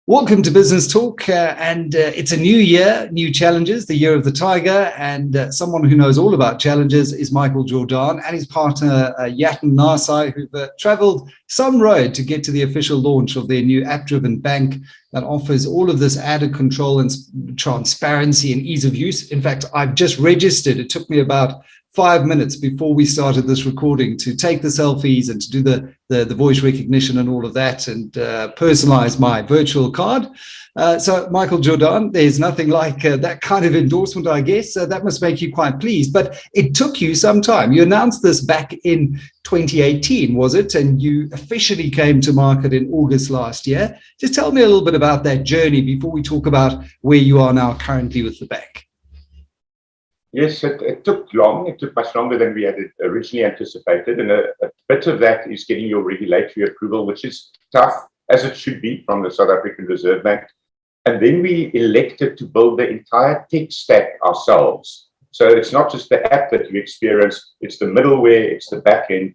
Welcome to Business Talk, and it's a new year, new challenges, the year of the tiger, and someone who knows all about challenges is Michael Jordaan and his partner Yatin Nasai, who've travelled some road to get to the official launch of their new app-driven bank that offers all of this added control and transparency and ease of use. In fact, I've just registered. It took me about 5 minutes before we started this recording to take the selfies and to do the voice recognition and all of that and personalize my virtual card. So Michael Jordaan, there's nothing like that kind of endorsement, I guess. That must make you quite pleased. But it took you some time. You announced this back in 2018, was it? And you officially came to market in August last year. Just tell me a little bit about that journey before we talk about where you are now currently with the bank. Yes, it took long. It took much longer than we had originally anticipated. And a bit of that is getting your regulatory approval, which is tough, as it should be, from the South African Reserve Bank. And then we elected to build the entire tech stack ourselves. So it's not just the app that you experience, it's the middleware, it's the back end.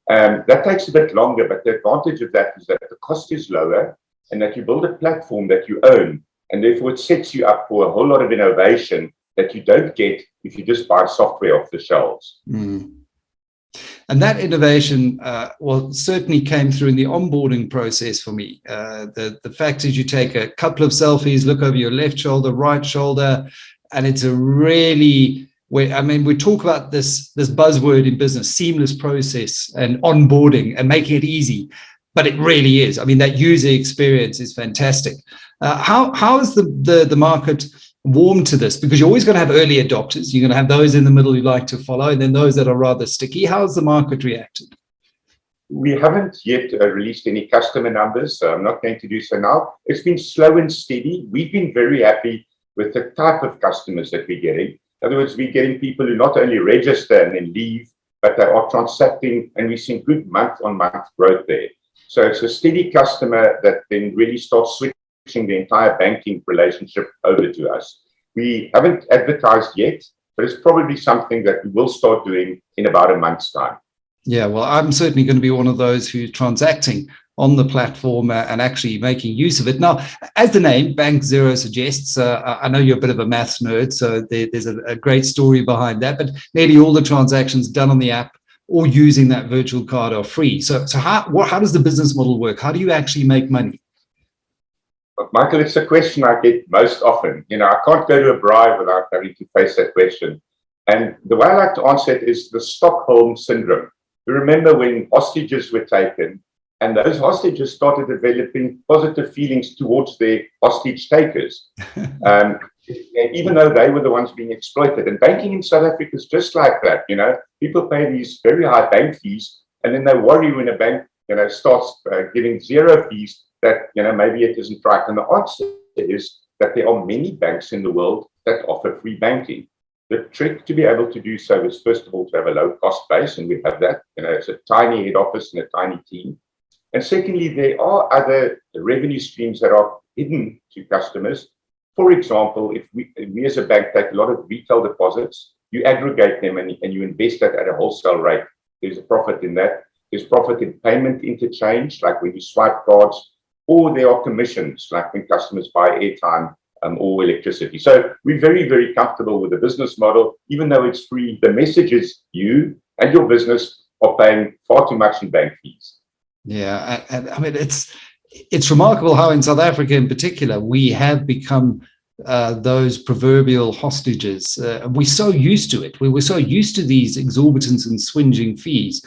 That takes a bit longer, but the advantage of that is that the cost is lower and that you build a platform that you own. And therefore it sets you up for a whole lot of innovation that you don't get if you just buy software off the shelves. And that innovation, certainly came through in the onboarding process for me. The fact is you take a couple of selfies, look over your left shoulder, right shoulder, and it's a really, we talk about this buzzword in business, seamless process and onboarding and making it easy, but it really is. I mean, that user experience is fantastic. How is the market warm to this? Because you're always going to have early adopters. You're going to have those in the middle who like to follow, and then those that are rather sticky. How's the market reacted? We haven't yet released any customer numbers, so I'm not going to do so now. It's been slow and steady. We've been very happy with the type of customers that we're getting. In other words, we're getting people who not only register and then leave, but they are transacting, and we're seeing good month-on-month growth there. So it's a steady customer that then really starts switching the entire banking relationship over to us. We haven't advertised yet, but it's probably something that we will start doing in about a month's time. Yeah, well, I'm certainly going to be one of those who's transacting on the platform and actually making use of it. Now, as the name Bank Zero suggests, I know you're a bit of a maths nerd, so there's a great story behind that, but nearly all the transactions done on the app or using that virtual card are free. So how does the business model work? How do you actually make money? Michael, it's a question I get most often. I can't go to a bribe without having to face that question. And the way I like to answer it is the Stockholm syndrome. You remember when hostages were taken and those hostages started developing positive feelings towards their hostage takers, even though they were the ones being exploited. And banking in South Africa is just like that. People pay these very high bank fees, and then they worry when a bank starts giving zero fees, that maybe it isn't right. And the answer is that there are many banks in the world that offer free banking. The trick to be able to do so is, first of all, to have a low cost base, and we have that. It's a tiny head office and a tiny team. And secondly, there are other revenue streams that are hidden to customers. For example, if we as a bank take a lot of retail deposits, you aggregate them and you invest that at a wholesale rate. There's a profit in that. There's profit in payment interchange, like when you swipe cards, or there are commissions, like when customers buy airtime or electricity. So we're very, very comfortable with the business model. Even though it's free, the message is you and your business are paying far too much in bank fees. Yeah, and I mean, it's remarkable how in South Africa in particular, we have become those proverbial hostages. We're so used to it. We were so used to these exorbitant and swinging fees.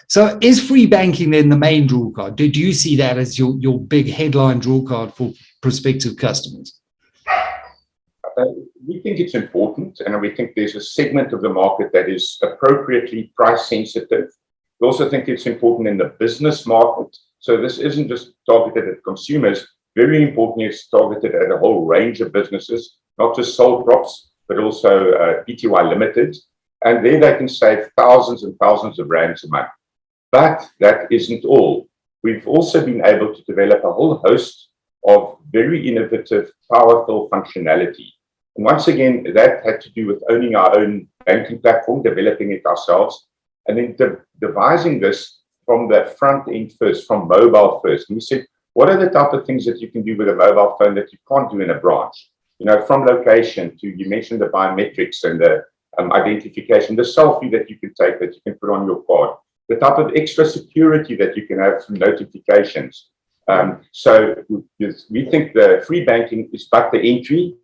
So is free banking then the main draw card? Did you see that as your big headline draw card for prospective customers? We think it's important, and we think there's a segment of the market that is appropriately price sensitive. We also think it's important in the business market. So this isn't just targeted at consumers. Very importantly, it's targeted at a whole range of businesses, not just sole props, but also PTY Limited. And there they can save thousands and thousands of rands a month. But that isn't all. We've also been able to develop a whole host of very innovative, powerful functionality. And once again, that had to do with owning our own banking platform, developing it ourselves, and then devising this from the front end first, from mobile first. And we said, what are the type of things that you can do with a mobile phone that you can't do in a branch? From location to, you mentioned the biometrics and the identification, the selfie that you can take that you can put on your card, the type of extra security that you can have through notifications. So we think the free banking is but the entry,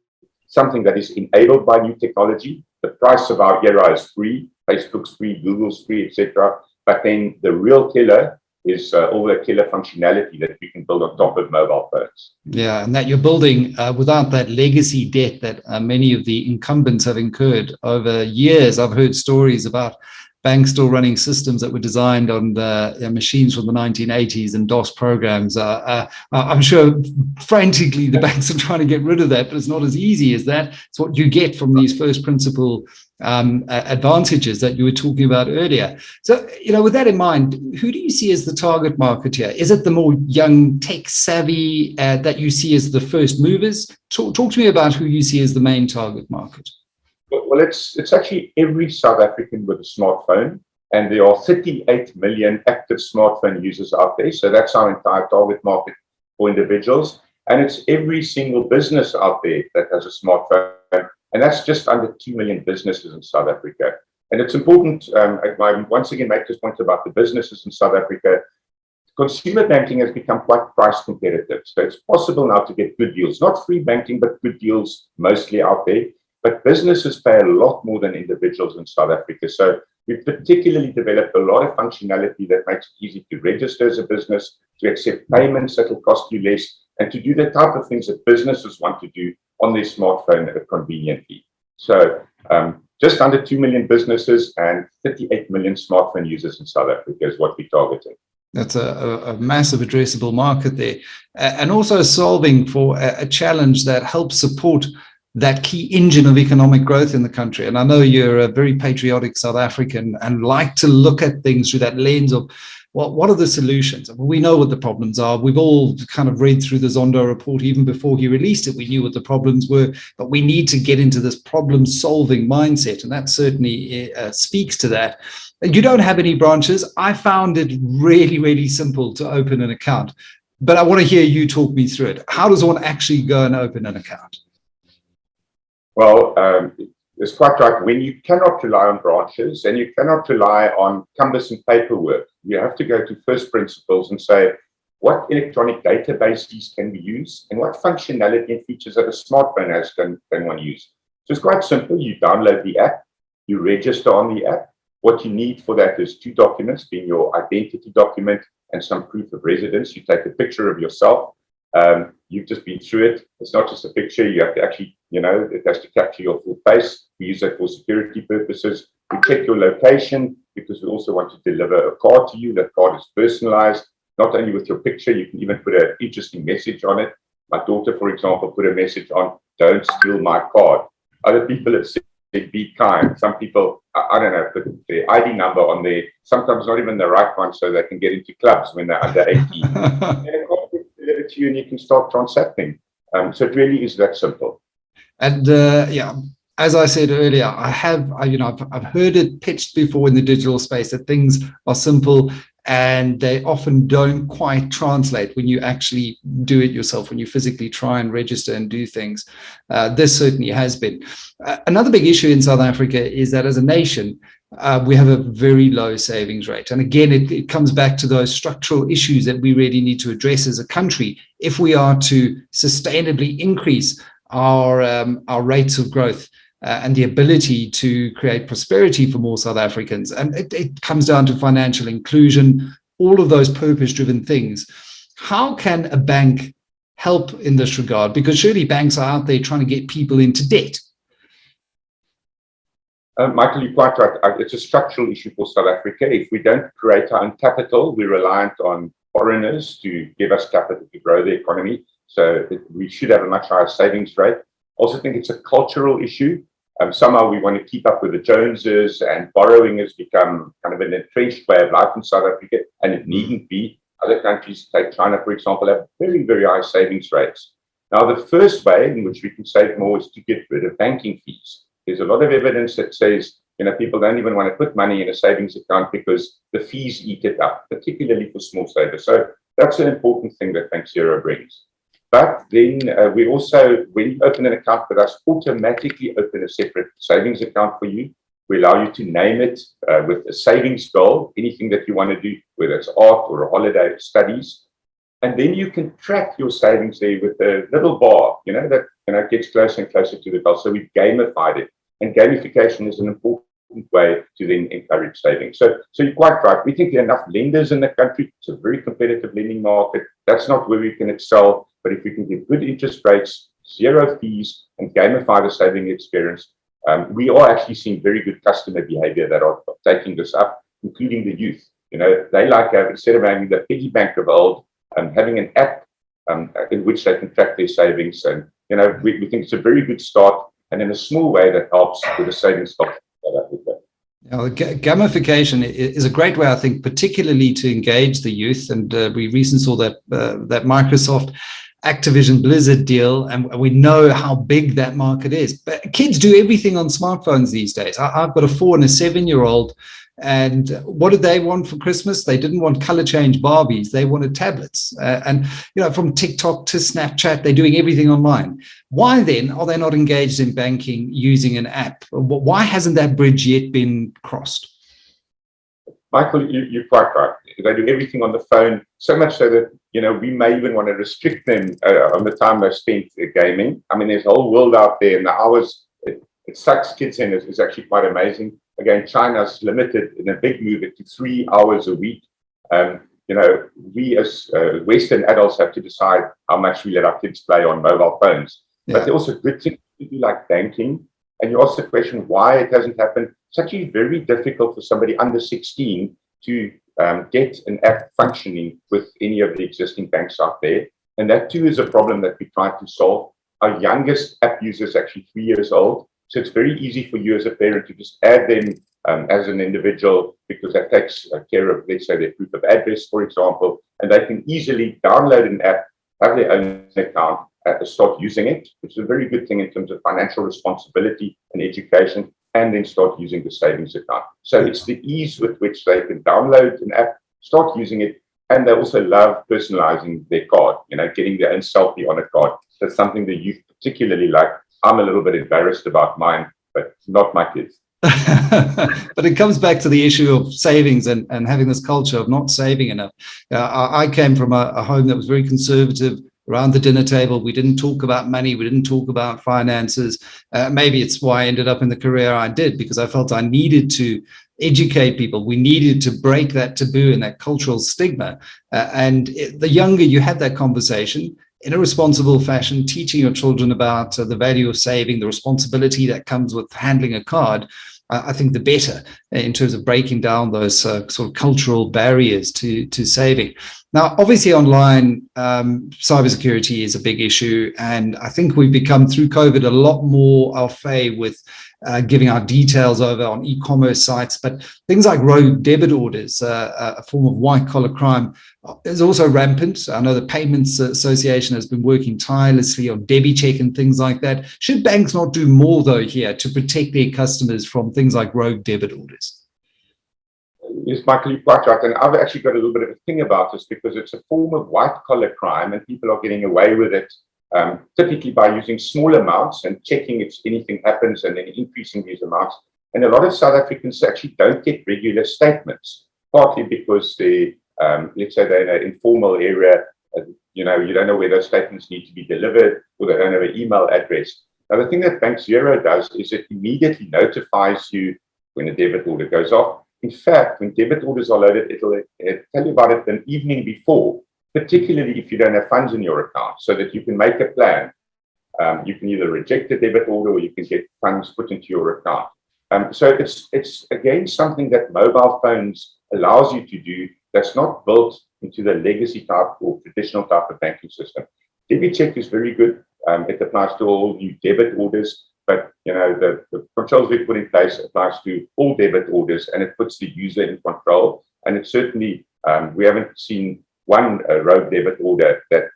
something that is enabled by new technology. The price of our era is free, Facebook's free, Google's free, etc. But then the real killer is all the killer functionality that we can build on top of mobile phones. Yeah, and that you're building without that legacy debt that many of the incumbents have incurred over years. I've heard stories about banks still running systems that were designed on the machines from the 1980s and DOS programs. I'm sure frantically the banks are trying to get rid of that, but it's not as easy as that. It's what you get from these first principle advantages that you were talking about earlier. So, with that in mind, who do you see as the target market here? Is it the more young, tech savvy that you see as the first movers? Talk to me about who you see as the main target market. Well, it's actually every South African with a smartphone, and there are 38 million active smartphone users out there. So that's our entire target market for individuals. And it's every single business out there that has a smartphone. And that's just under 2 million businesses in South Africa. And it's important, I once again make this point about the businesses in South Africa. Consumer banking has become quite price competitive. So it's possible now to get good deals, not free banking, but good deals mostly out there. But businesses pay a lot more than individuals in South Africa. So we've particularly developed a lot of functionality that makes it easy to register as a business, to accept payments that will cost you less, and to do the type of things that businesses want to do on their smartphone conveniently. So just under 2 million businesses and 38 million smartphone users in South Africa is what we're targeting. That's a massive addressable market there. And also solving for a challenge that helps support that key engine of economic growth in the country. And I know you're a very patriotic South African and like to look at things through that lens of, well, what are the solutions? We know what the problems are. We've all kind of read through the Zondo report. Even before he released it, we knew what the problems were, but we need to get into this problem-solving mindset, and that certainly speaks to that. You don't have any branches. I found it really, really simple to open an account, but I want to hear you talk me through it. How does one actually go and open an account? Well, it's quite right. When you cannot rely on branches and you cannot rely on cumbersome paperwork, you have to go to first principles and say, what electronic databases can we use and what functionality and features that a smartphone has can one use? So it's quite simple. You download the app, you register on the app. What you need for that is 2 documents, being your identity document and some proof of residence. You take a picture of yourself. You've just been through it. It's not just a picture. You have to actually, it has to capture your full face. We use that for security purposes. We check your location because we also want to deliver a card to you. That card is personalized, not only with your picture, you can even put an interesting message on it. My daughter, for example, put a message on, "Don't steal my card." Other people have said, "Be kind." Some people, I don't know, put their ID number on there, sometimes not even the right one, so they can get into clubs when they're under 18. And to you and you can start transacting. So it really is that simple. And as I said earlier, I've heard it pitched before in the digital space that things are simple and they often don't quite translate when you actually do it yourself, when you physically try and register and do things. This certainly has been. Another big issue in South Africa is that as a nation, we have a very low savings rate. And again, it comes back to those structural issues that we really need to address as a country if we are to sustainably increase our rates of growth and the ability to create prosperity for more South Africans. And it comes down to financial inclusion, all of those purpose-driven things. How can a bank help in this regard? Because surely banks are out there trying to get people into debt. Michael, you're quite right. It's a structural issue for South Africa. If we don't create our own capital, we're reliant on foreigners to give us capital to grow the economy. So we should have a much higher savings rate. Also think it's a cultural issue. Somehow we want to keep up with the Joneses, and borrowing has become kind of an entrenched way of life in South Africa, and it needn't be. Other countries, like China, for example, have very, very high savings rates. Now, the first way in which we can save more is to get rid of banking fees. There's a lot of evidence that says, people don't even want to put money in a savings account because the fees eat it up, particularly for small savers. So That's an important thing that Bank Zero brings. But then we also, when you open an account with us, automatically open a separate savings account for you. We allow you to name it with a savings goal, anything that you want to do, whether it's art or a holiday or studies. And then you can track your savings there with a little bar, that gets closer and closer to the goal. So we've gamified it. And gamification is an important way to then encourage savings. So you're quite right. We think there are enough lenders in the country. It's a very competitive lending market. That's not where we can excel. But if we can give good interest rates, zero fees, and gamify the saving experience, we are actually seeing very good customer behavior that are taking this up, including the youth. They like, instead of having the piggy bank of old, having an app in which they can track their savings. And, we think it's a very good start. And in a small way, that helps with the savings stock. Gamification is a great way, I think, particularly to engage the youth. And we recently saw that Microsoft Activision Blizzard deal, and we know how big that market is. But kids do everything on smartphones these days. I've got a 4 and a 7-year-old, and what did they want for Christmas? They didn't want color change Barbies. They wanted tablets. And from TikTok to Snapchat, they're doing everything online. Why then are they not engaged in banking using an app? Why hasn't that bridge yet been crossed? Michael, you're quite right. They do everything on the phone, so much so that, we may even want to restrict them on the time they spent gaming. I mean, there's a whole world out there, and the hours it sucks kids in is actually quite amazing. Again, China's limited in a big move to 3 hours a week. We as Western adults have to decide how much we let our kids play on mobile phones. Yeah. But there are also good things to do, like banking. And you ask the question why it hasn't happened. It's actually very difficult for somebody under 16 to get an app functioning with any of the existing banks out there. And that too is a problem that we try to solve. Our youngest app user is actually 3 years old. So it's very easy for you as a parent to just add them as an individual, because that takes care of, let's say, their proof of address, for example, and they can easily download an app, have their own account, start using it, which is a very good thing in terms of financial responsibility and education, and then start using the savings account. So it's the ease with which they can download an app, start using it, and they also love personalizing their card, getting their own selfie on a card. That's something the youth particularly like. I'm a little bit embarrassed about mine, but not my kids. But it comes back to the issue of savings and having this culture of not saving enough. I came from a home that was very conservative. Around the dinner table, we didn't talk about money, we didn't talk about finances. Maybe it's why I ended up in the career I did, because I felt I needed to educate people. We needed to break that taboo and that cultural stigma. The younger you have that conversation, in a responsible fashion, teaching your children about the value of saving, the responsibility that comes with handling a card, I think the better in terms of breaking down those sort of cultural barriers to saving. Now, obviously online, cybersecurity is a big issue. And I think we've become, through COVID, a lot more au fait with giving our details over on e-commerce sites. But things like rogue debit orders, a form of white-collar crime, is also rampant. I know the Payments Association has been working tirelessly on debit check and things like that. Should banks not do more, though, here to protect their customers from things like rogue debit orders? Yes, Michael, you're quite right. And I've actually got a little bit of a thing about this, because it's a form of white-collar crime and people are getting away with it, typically by using small amounts and checking if anything happens and then increasing these amounts. And a lot of South Africans actually don't get regular statements, partly because they, let's say they're in an informal area, you don't know where those statements need to be delivered, or they don't have an email address. Now, the thing that Bank Zero does is it immediately notifies you when a debit order goes off. In fact, when debit orders are loaded, it'll tell you about it the evening before, particularly if you don't have funds in your account, so that you can make a plan. You can either reject the debit order or you can get funds put into your account. So it's again something that mobile phones allows you to do that's not built into the legacy type or traditional type of banking system. Debit check is very good. It applies to all new debit orders. But the controls we put in place applies to all debit orders, and it puts the user in control. And it certainly, we haven't seen one rogue debit order that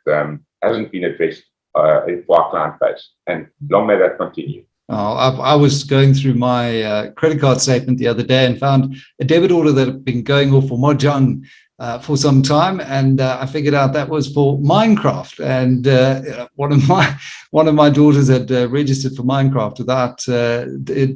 hasn't been addressed for our client base. And long may that continue. I was going through my credit card statement the other day and found a debit order that had been going off for Mahjong for some time, and I figured out that was for Minecraft. And one of my daughters had registered for Minecraft without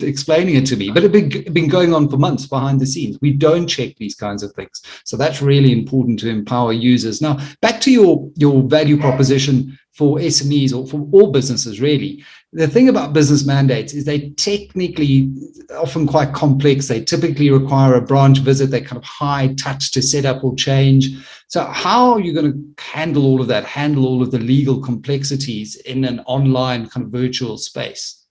explaining it to me. But it's been going on for months behind the scenes. We don't check these kinds of things, so that's really important to empower users. Now, back to your value proposition for SMEs or for all businesses, really. The thing about business mandates is they technically often quite complex. They typically require a branch visit. They're kind of high touch to set up or change. So how are you going to handle all of that, handle all of the legal complexities in an online kind of virtual space?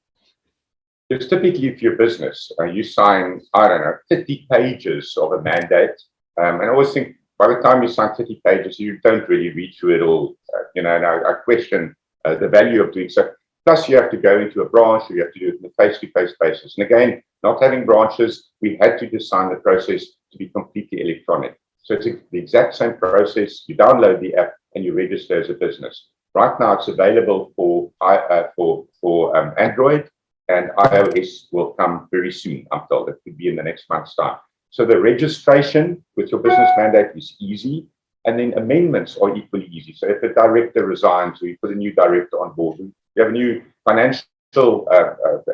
Because typically, if you're a business, you sign, I don't know, 50 pages of a mandate. And I always think by the time you sign 50 pages, you don't really read through it all. And I question the value of doing so. Plus, you have to go into a branch, or you have to do it on a face-to-face basis. And again, not having branches, we had to design the process to be completely electronic. So it's the exact same process. You download the app and you register as a business. Right now, it's available for Android, and iOS will come very soon, I'm told. It could be in the next month's time. So the registration with your business mandate is easy, and then amendments are equally easy. So if a director resigns, or you put a new director on board, you have a new financial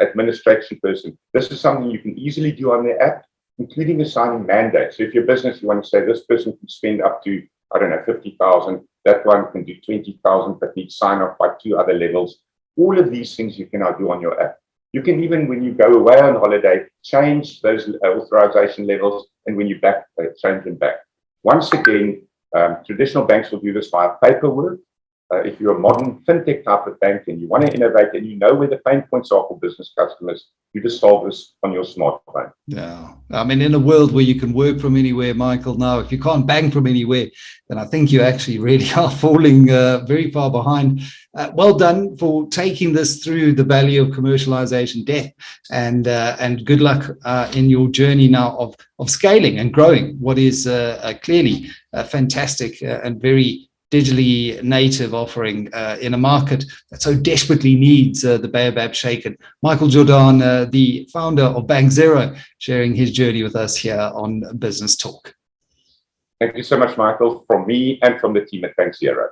administration person, this is something you can easily do on the app, including assigning mandates. So if your business, you want to say this person can spend up to, I don't know, 50,000, that one can do 20,000, but needs sign off by 2 other levels. All of these things you can now do on your app. You can even, when you go away on holiday, change those authorization levels, and when you're back, change them back. Once again, traditional banks will do this via paperwork. If you're a modern fintech type of bank and you want to innovate and you know where the pain points are for business customers, you just solve this on your smartphone. Yeah, I mean, in a world where you can work from anywhere, Michael, now, if you can't bank from anywhere, then I think you actually really are falling very far behind. Well done for taking this through the valley of commercialization death, and good luck in your journey now of scaling and growing what is clearly a fantastic and very digitally native offering in a market that so desperately needs the Baobab shaken. Michael Jordaan, the founder of Bank Zero, sharing his journey with us here on Business Talk. Thank you so much, Michael, from me and from the team at Bank Zero.